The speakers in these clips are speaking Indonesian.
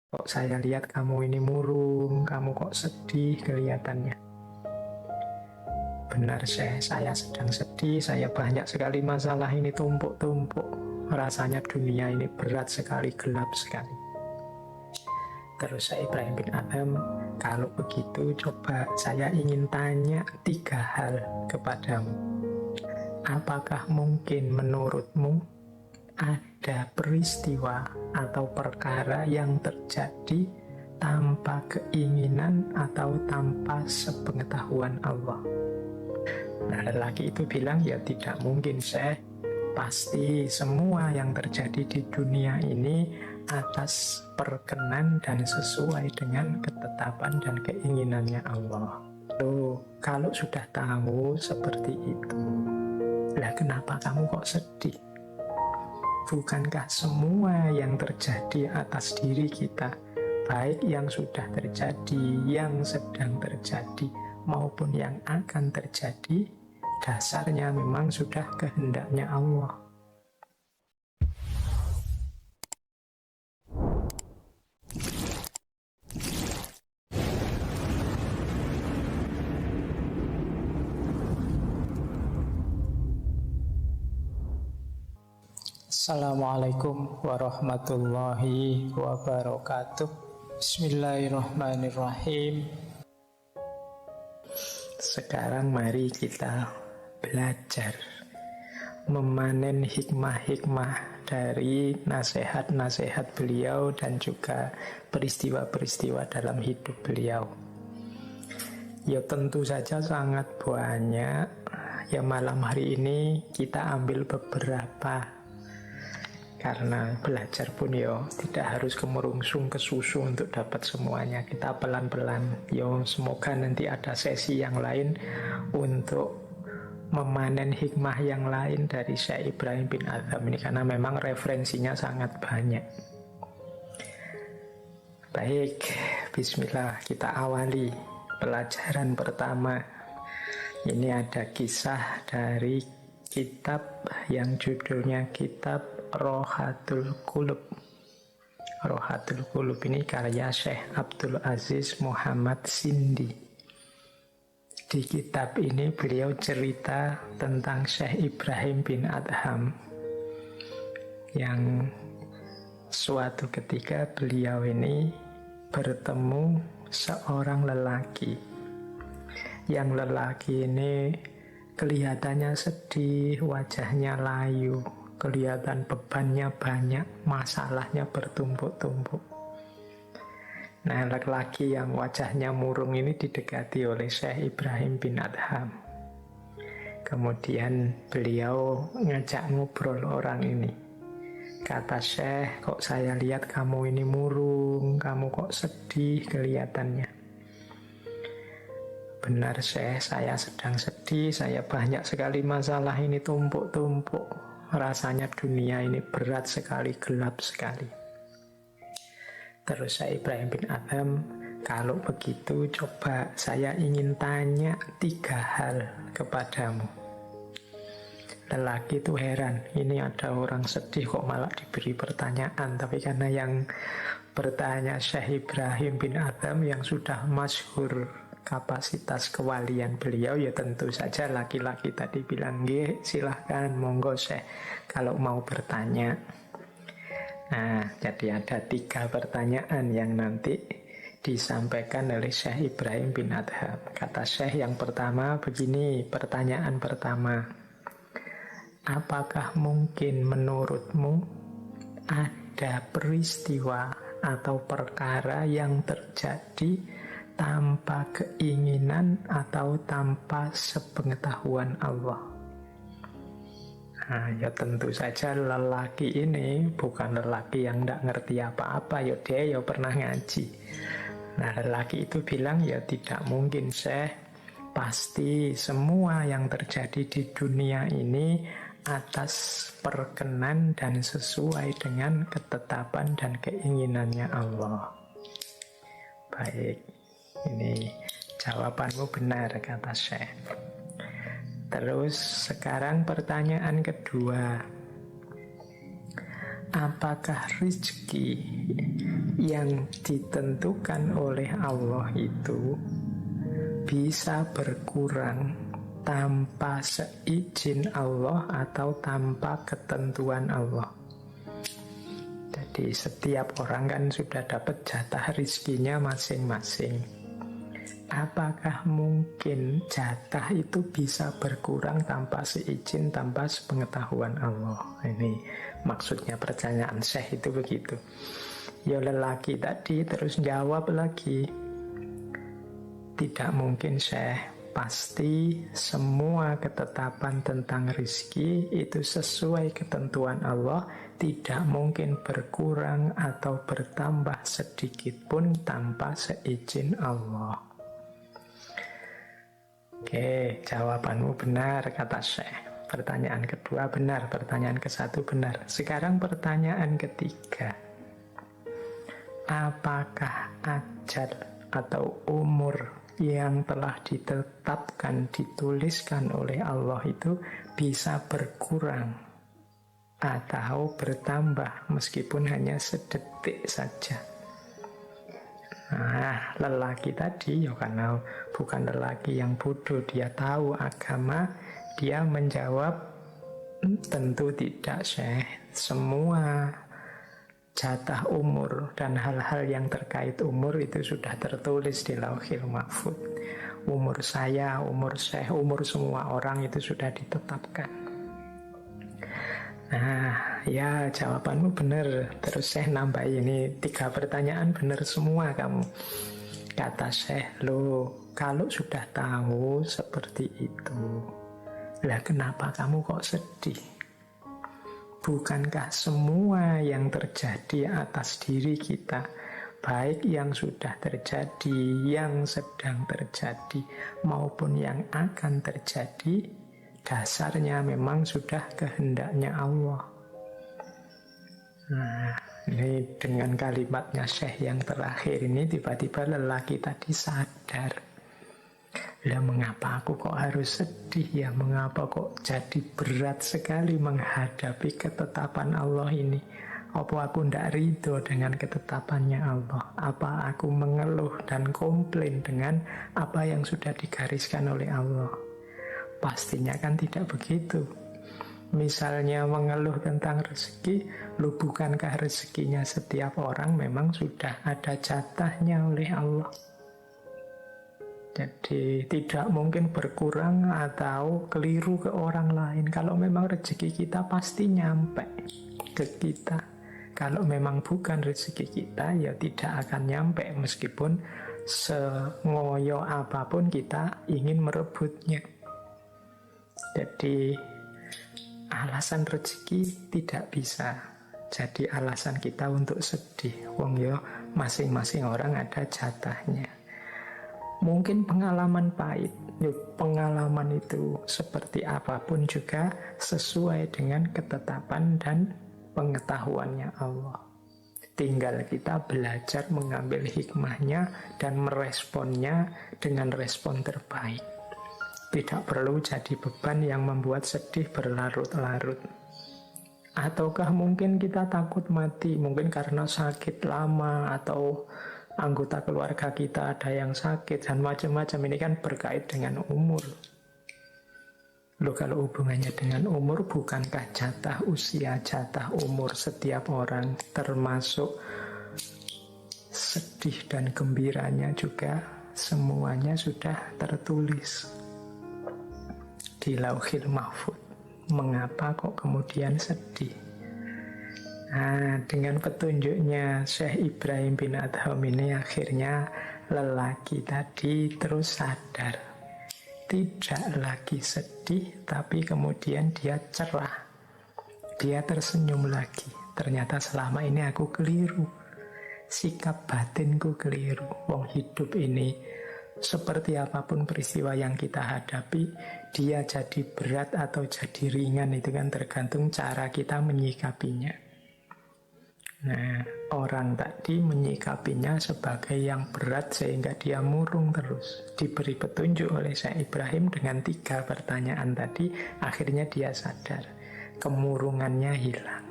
Kok saya lihat kamu ini murung, kamu kok sedih kelihatannya. Benar, saya sedang sedih, saya banyak sekali masalah ini tumpuk-tumpuk. Rasanya dunia ini berat sekali, gelap sekali. Terus Syekh Ibrahim bin Adham, kalau begitu coba saya ingin tanya 3 hal kepadamu. Apakah mungkin menurutmu ada peristiwa atau perkara yang terjadi tanpa keinginan atau tanpa sepengetahuan Allah? Nah, lelaki itu bilang, ya tidak mungkin, Syekh. Pasti semua yang terjadi di dunia ini atas perkenan dan sesuai dengan ketetapan dan keinginannya Allah. Loh, kalau sudah tahu seperti itu, lah kenapa kamu kok sedih? Bukankah semua yang terjadi atas diri kita, baik yang sudah terjadi, yang sedang terjadi, maupun yang akan terjadi, dasarnya memang sudah kehendaknya Allah. Assalamualaikum warahmatullahi wabarakatuh. Bismillahirrahmanirrahim. Sekarang mari kita belajar memanen hikmah-hikmah dari nasihat-nasihat beliau dan juga peristiwa-peristiwa dalam hidup beliau. Ya tentu saja sangat banyak. Ya malam hari ini kita ambil beberapa, karena belajar pun ya tidak harus kemerungsung ke susu untuk dapat semuanya. Kita pelan-pelan. Yo semoga nanti ada sesi yang lain untuk memanen hikmah yang lain dari Syekh Ibrahim bin Adham ini, karena memang referensinya sangat banyak. Baik, bismillah, kita awali pelajaran pertama. Ini ada kisah dari kitab yang judulnya kitab Rohatul Qulub. Rohatul Qulub ini karya Syekh Abdul Aziz Muhammad Sindi. Di kitab ini beliau cerita tentang Syekh Ibrahim bin Adham yang suatu ketika beliau ini bertemu seorang lelaki. Yang lelaki ini kelihatannya sedih, wajahnya layu, kelihatan bebannya banyak, masalahnya bertumpuk-tumpuk. Nah, laki-laki yang wajahnya murung ini didekati oleh Syekh Ibrahim bin Adham. Kemudian beliau ngajak ngobrol orang ini. Kata Syekh, kok saya lihat kamu ini murung, kamu kok sedih kelihatannya. Benar, Syekh, saya sedang sedih, saya banyak sekali masalah ini tumpuk-tumpuk. Rasanya dunia ini berat sekali, gelap sekali. Terus Syekh Ibrahim bin Adham, kalau begitu coba saya ingin tanya 3 hal kepadamu. Lelaki itu heran, ini ada orang sedih kok malah diberi pertanyaan. Tapi karena yang bertanya Syekh Ibrahim bin Adham yang sudah masyhur kapasitas kewalian beliau, ya tentu saja laki-laki tadi bilang, nggih, silahkan, monggo Syekh, kalau mau bertanya. Nah, jadi ada 3 pertanyaan yang nanti disampaikan oleh Syekh Ibrahim bin Adham. Kata Syekh yang pertama begini, pertanyaan pertama, apakah mungkin menurutmu ada peristiwa atau perkara yang terjadi tanpa keinginan atau tanpa sepengetahuan Allah? Nah, ya tentu saja lelaki ini bukan lelaki yang tidak ngerti apa-apa. Ya dia ya pernah ngaji. Nah, lelaki itu bilang, ya tidak mungkin, Syekh. Pasti semua yang terjadi di dunia ini atas perkenan dan sesuai dengan ketetapan dan keinginannya Allah. Baik, ini jawabanmu benar, kata Syekh. Terus sekarang pertanyaan kedua, apakah rezeki yang ditentukan oleh Allah itu bisa berkurang tanpa seizin Allah atau tanpa ketentuan Allah. Jadi setiap orang kan sudah dapat jatah rezekinya masing-masing. Apakah mungkin jatah itu bisa berkurang tanpa seizin, tanpa sepengetahuan Allah? Ini maksudnya pertanyaan Syekh itu begitu. Ya lelaki tadi terus jawab lagi, tidak mungkin Syekh. Pasti semua ketetapan tentang rezeki itu sesuai ketentuan Allah, tidak mungkin berkurang atau bertambah sedikit pun tanpa seizin Allah. Oke, jawabanmu benar, kata Syekh. Pertanyaan kedua benar, pertanyaan ke satu benar. Sekarang pertanyaan ketiga. Apakah ajal atau umur yang telah ditetapkan, dituliskan oleh Allah itu bisa berkurang atau bertambah meskipun hanya sedetik saja? Nah, lelaki tadi ya karena bukan lelaki yang bodoh, dia tahu agama, dia menjawab tentu tidak Syekh. Semua jatah umur dan hal-hal yang terkait umur itu sudah tertulis di Lauhil Mahfuz. Umur saya, umur Syekh, umur semua orang itu sudah ditetapkan. Nah, ya jawabanmu benar. Terus Syekh nambah ini 3 pertanyaan benar semua kamu. Kata Syekh, loh kalau sudah tahu seperti itu, lah kenapa kamu kok sedih? Bukankah semua yang terjadi atas diri kita, baik yang sudah terjadi, yang sedang terjadi, maupun yang akan terjadi, dasarnya memang sudah kehendaknya Allah. Nah, ini dengan kalimatnya Syekh yang terakhir ini tiba-tiba lelaki tadi sadar. Lah mengapa aku kok harus sedih ya? Mengapa kok jadi berat sekali menghadapi ketetapan Allah ini? Apa aku tidak ridho dengan ketetapannya Allah? Apa aku mengeluh dan komplain dengan apa yang sudah digariskan oleh Allah? Pastinya kan tidak begitu. Misalnya mengeluh tentang rezeki, lu bukankah rezekinya setiap orang memang sudah ada jatahnya oleh Allah? Jadi tidak mungkin berkurang atau keliru ke orang lain. Kalau memang rezeki kita pasti nyampe ke kita. Kalau memang bukan rezeki kita, ya tidak akan nyampe meskipun sengoyo apapun kita ingin merebutnya. Jadi alasan rezeki tidak bisa jadi alasan kita untuk sedih. Wong yo masing-masing orang ada jatahnya. Mungkin pengalaman pahit, pengalaman itu seperti apapun juga sesuai dengan ketetapan dan pengetahuannya Allah. Tinggal kita belajar mengambil hikmahnya dan meresponnya dengan respon terbaik. Tidak perlu jadi beban yang membuat sedih berlarut-larut. Ataukah mungkin kita takut mati, mungkin karena sakit lama atau anggota keluarga kita ada yang sakit dan macam-macam. Ini kan berkait dengan umur. Loh, kalau hubungannya dengan umur, bukankah jatah usia, jatah umur setiap orang termasuk sedih dan gembiranya juga semuanya sudah tertulis di Lauhil Mahfuz? Mengapa kok kemudian sedih? Nah, dengan petunjuknya Syekh Ibrahim bin Adham ini akhirnya lelaki tadi terus sadar. Tidak lagi sedih, tapi kemudian dia cerah. Dia tersenyum lagi. Ternyata selama ini aku keliru. Sikap batinku keliru. Wong hidup ini, seperti apapun peristiwa yang kita hadapi, dia jadi berat atau jadi ringan itu kan tergantung cara kita menyikapinya. Nah, orang tadi menyikapinya sebagai yang berat sehingga dia murung terus. Diberi petunjuk oleh Syekh Ibrahim dengan 3 pertanyaan tadi, akhirnya dia sadar. Kemurungannya hilang.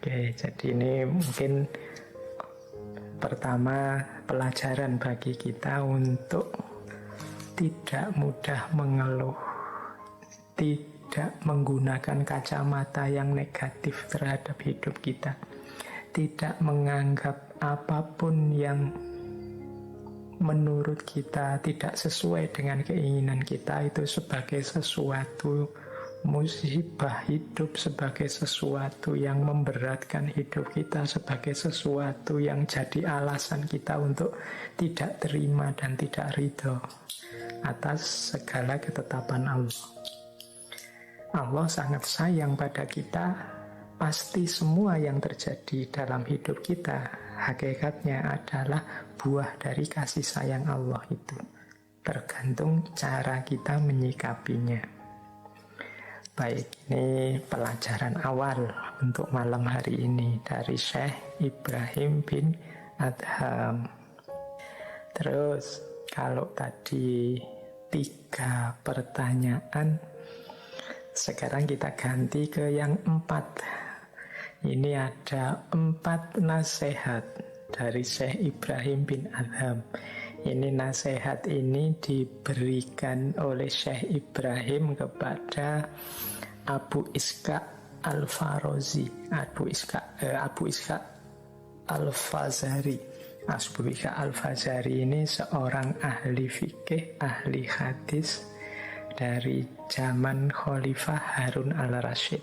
Oke, jadi ini mungkin pertama pelajaran bagi kita untuk tidak mudah mengeluh, tidak menggunakan kacamata yang negatif terhadap hidup kita, tidak menganggap apapun yang menurut kita tidak sesuai dengan keinginan kita itu sebagai sesuatu musibah hidup, sebagai sesuatu yang memberatkan hidup kita, sebagai sesuatu yang jadi alasan kita untuk tidak terima dan tidak ridho atas segala ketetapan Allah. Allah sangat sayang pada kita. Pasti semua yang terjadi dalam hidup kita hakikatnya adalah buah dari kasih sayang Allah itu. Tergantung cara kita menyikapinya. Baik, ini pelajaran awal untuk malam hari ini dari Syekh Ibrahim bin Adham. Terus, kalau tadi 3 pertanyaan, sekarang kita ganti ke yang 4. Ini ada 4 nasihat dari Syekh Ibrahim bin Adham. Ini nasihat ini diberikan oleh Syekh Ibrahim kepada Abu Ishaq Al-Farazi, Abu Ishaq Al-Fazari. Abu Ishaq Al-Fazari ini seorang ahli fikih, ahli hadis dari zaman Khalifah Harun al-Rasyid.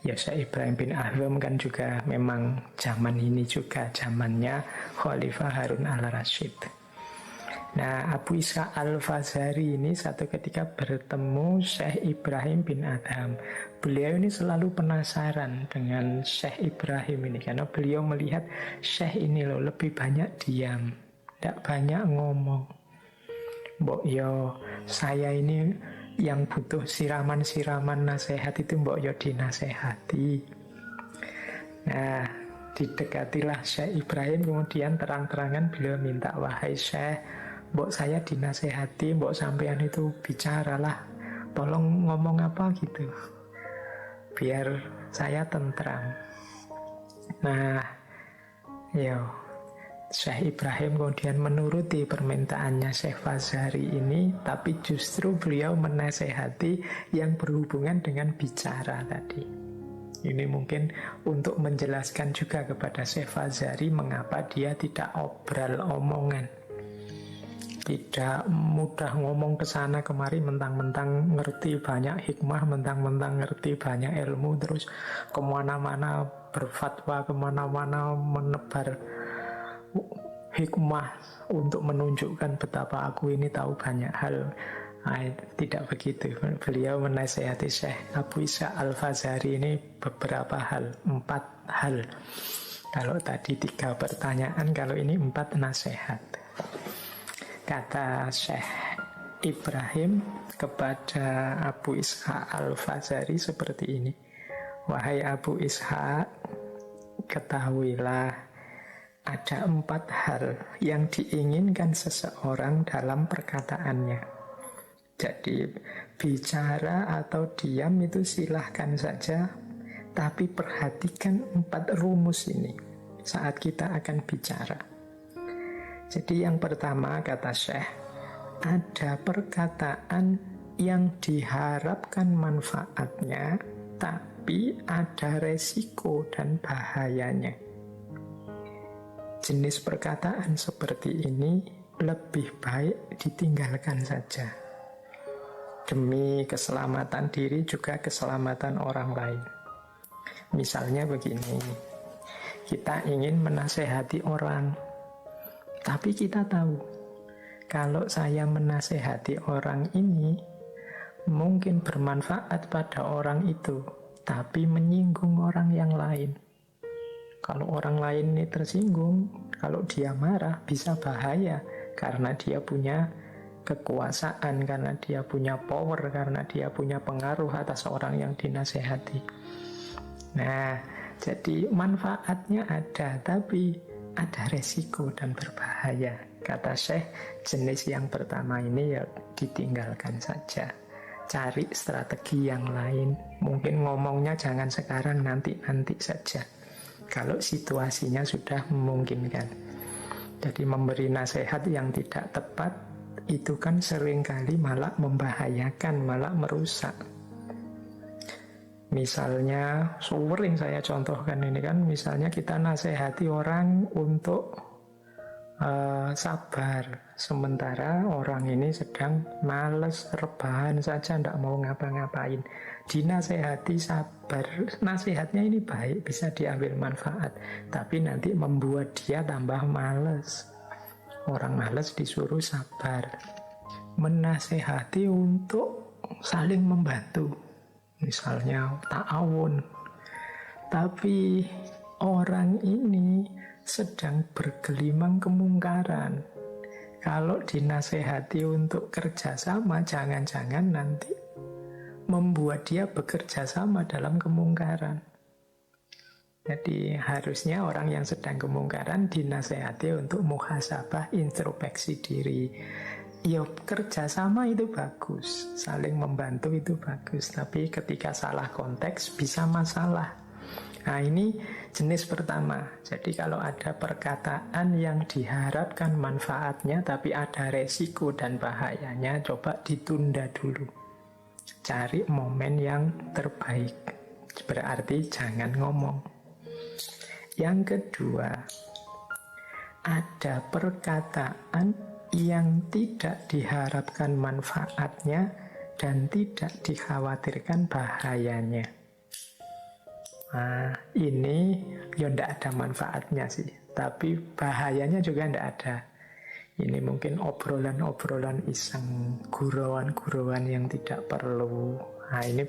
Ya, Syekh Ibrahim bin Adham kan juga memang zaman ini juga zamannya Khalifah Harun al-Rasyid. Nah, Abu Ishaq Al-Fazari ini satu ketika bertemu Syekh Ibrahim bin Adham. Beliau ini selalu penasaran dengan Syekh Ibrahim ini, karena beliau melihat Syekh ini loh lebih banyak diam, tidak banyak ngomong. Mbok yo, saya ini yang butuh siraman-siraman nasihat itu mbok yo dinasehati. Nah, didekatilah Syekh Ibrahim, kemudian terang-terangan beliau minta, wahai Syekh, mbok saya dinasehati, mbok sampean itu bicaralah, tolong ngomong apa gitu, biar saya tentram. Nah, yo, Syekh Ibrahim kemudian menuruti permintaannya Syekh Fazari ini, tapi justru beliau menasehati yang berhubungan dengan bicara tadi. Ini mungkin untuk menjelaskan juga kepada Syekh Fazari mengapa dia tidak obral omongan, tidak mudah ngomong ke sana kemari, mentang-mentang ngerti banyak hikmah, mentang-mentang ngerti banyak ilmu, terus kemana-mana berfatwa, kemana-mana menebar hikmah untuk menunjukkan betapa aku ini tahu banyak hal. Tidak begitu. Beliau menasihati Syekh Abu Ishaq Al-Fazari ini beberapa hal, 4 hal. Kalau tadi 3 pertanyaan, kalau ini 4 nasihat. Kata Syekh Ibrahim kepada Abu Ishaq Al-Fazari seperti ini, wahai Abu Ishaq, ketahuilah ada 4 hal yang diinginkan seseorang dalam perkataannya. Jadi bicara atau diam itu silahkan saja, tapi perhatikan 4 rumus ini saat kita akan bicara. Jadi yang pertama, kata Syekh, ada perkataan yang diharapkan manfaatnya, tapi ada resiko dan bahayanya. Jenis perkataan seperti ini lebih baik ditinggalkan saja, demi keselamatan diri juga keselamatan orang lain. Misalnya begini, kita ingin menasehati orang, tapi kita tahu kalau saya menasehati orang ini mungkin bermanfaat pada orang itu, tapi menyinggung orang yang lain. Kalau orang lain ini tersinggung, kalau dia marah bisa bahaya, karena dia punya kekuasaan, karena dia punya power, karena dia punya pengaruh atas orang yang dinasehati. Nah, jadi manfaatnya ada, tapi ada resiko dan berbahaya. Kata Syekh, jenis yang pertama ini ya ditinggalkan saja. Cari strategi yang lain. Mungkin ngomongnya jangan sekarang, nanti saja. kalau situasinya sudah memungkinkan. Jadi memberi nasihat yang tidak tepat itu kan seringkali malah membahayakan, malah merusak. Misalnya, sering saya contohkan ini kan, misalnya kita nasihati orang untuk sabar, sementara orang ini sedang males, rebahan saja, tidak mau ngapa-ngapain. Dinasehati sabar, nasihatnya ini baik, bisa diambil manfaat, tapi nanti membuat dia tambah males. Orang males disuruh sabar. Menasehati untuk saling membantu, misalnya ta'awun, tapi orang ini sedang bergelimang kemungkaran. Kalau dinasehati untuk kerjasama, jangan-jangan nanti membuat dia bekerja sama dalam kemungkaran. Jadi harusnya orang yang sedang kemungkaran dinasehati untuk muhasabah, introspeksi diri. Ya, kerjasama itu bagus, saling membantu itu bagus, tapi ketika salah konteks bisa masalah. Nah, ini jenis pertama. Jadi kalau ada perkataan yang diharapkan manfaatnya tapi ada resiko dan bahayanya, coba ditunda dulu. Cari momen yang terbaik. Berarti jangan ngomong. Yang kedua, ada perkataan yang tidak diharapkan manfaatnya dan tidak dikhawatirkan bahayanya. Nah, ini ya tidak ada manfaatnya sih, tapi bahayanya juga tidak ada. Ini mungkin obrolan-obrolan iseng, gurauan-gurauan yang tidak perlu. Nah, ini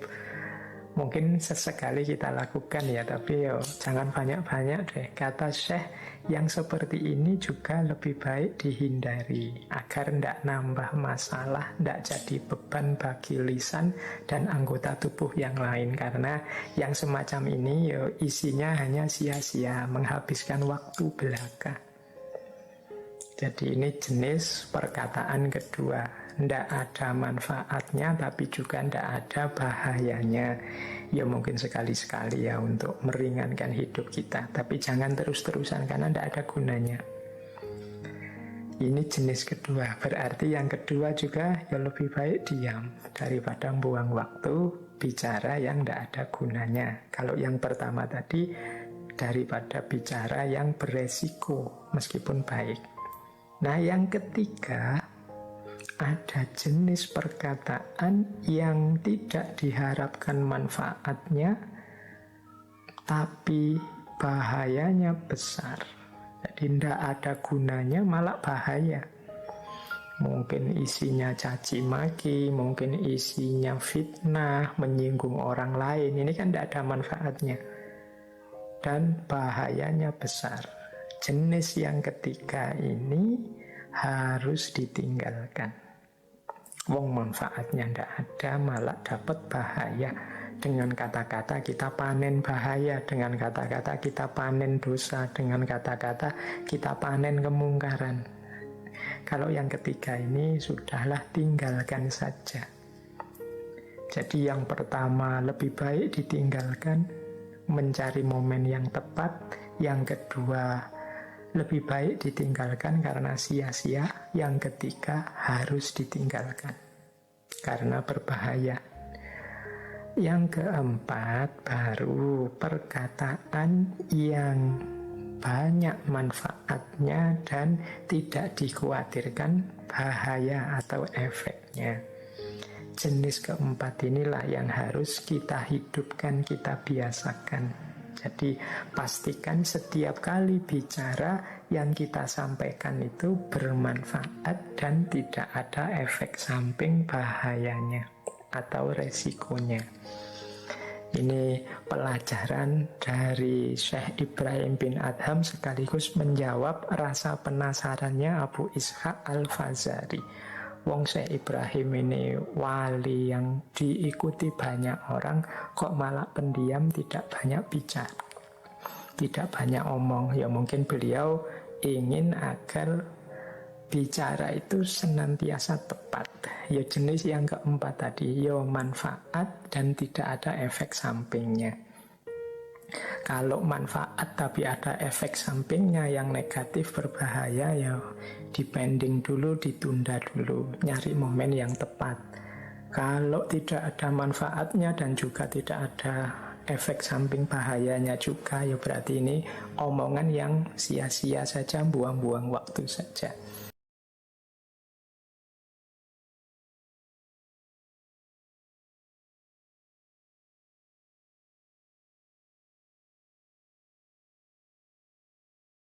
mungkin sesekali kita lakukan ya, tapi yo jangan banyak-banyak deh. Kata Syekh, yang seperti ini juga lebih baik dihindari agar tidak nambah masalah, tidak jadi beban bagi lisan dan anggota tubuh yang lain. Karena yang semacam ini yo isinya hanya sia-sia, menghabiskan waktu belaka. Jadi ini jenis perkataan kedua. Tidak ada manfaatnya tapi juga tidak ada bahayanya. Ya mungkin sekali-sekali ya untuk meringankan hidup kita, tapi jangan terus-terusan karena tidak ada gunanya. Ini jenis kedua. Berarti yang kedua juga ya lebih baik diam daripada buang waktu bicara yang tidak ada gunanya. Kalau yang pertama tadi, daripada bicara yang beresiko meskipun baik. Nah, yang ketiga, ada jenis perkataan yang tidak diharapkan manfaatnya tapi bahayanya besar. Jadi tidak ada gunanya, malah bahaya. Mungkin isinya caci maki, mungkin isinya fitnah, menyinggung orang lain. Ini kan tidak ada manfaatnya dan bahayanya besar. Jenis yang ketiga ini harus ditinggalkan. Wong manfaatnya ndak ada, malah dapat bahaya. Dengan kata-kata kita panen bahaya, dengan kata-kata kita panen dosa, dengan kata-kata kita panen kemungkaran. Kalau yang ketiga ini sudahlah, tinggalkan saja. Jadi yang pertama lebih baik ditinggalkan, mencari momen yang tepat. Yang kedua lebih baik ditinggalkan karena sia-sia. Yang ketiga harus ditinggalkan karena berbahaya. Yang keempat baru perkataan yang banyak manfaatnya dan tidak dikhawatirkan bahaya atau efeknya. Jenis keempat inilah yang harus kita hidupkan, kita biasakan. Jadi pastikan setiap kali bicara yang kita sampaikan itu bermanfaat dan tidak ada efek samping bahayanya atau resikonya. Ini pelajaran dari Syekh Ibrahim bin Adham sekaligus menjawab rasa penasarannya Abu Ishaq Al-Fazari. Wong Syekh Ibrahim ini wali yang diikuti banyak orang, kok malah pendiam, tidak banyak bicara, tidak banyak omong. Ya mungkin beliau ingin agar bicara itu senantiasa tepat. Ya jenis yang keempat tadi, ya manfaat dan tidak ada efek sampingnya. Kalau manfaat tapi ada efek sampingnya yang negatif berbahaya, ya dipending dulu, ditunda dulu, nyari momen yang tepat. Kalau tidak ada manfaatnya dan juga tidak ada efek samping bahayanya juga, ya berarti ini omongan yang sia-sia saja, buang-buang waktu saja.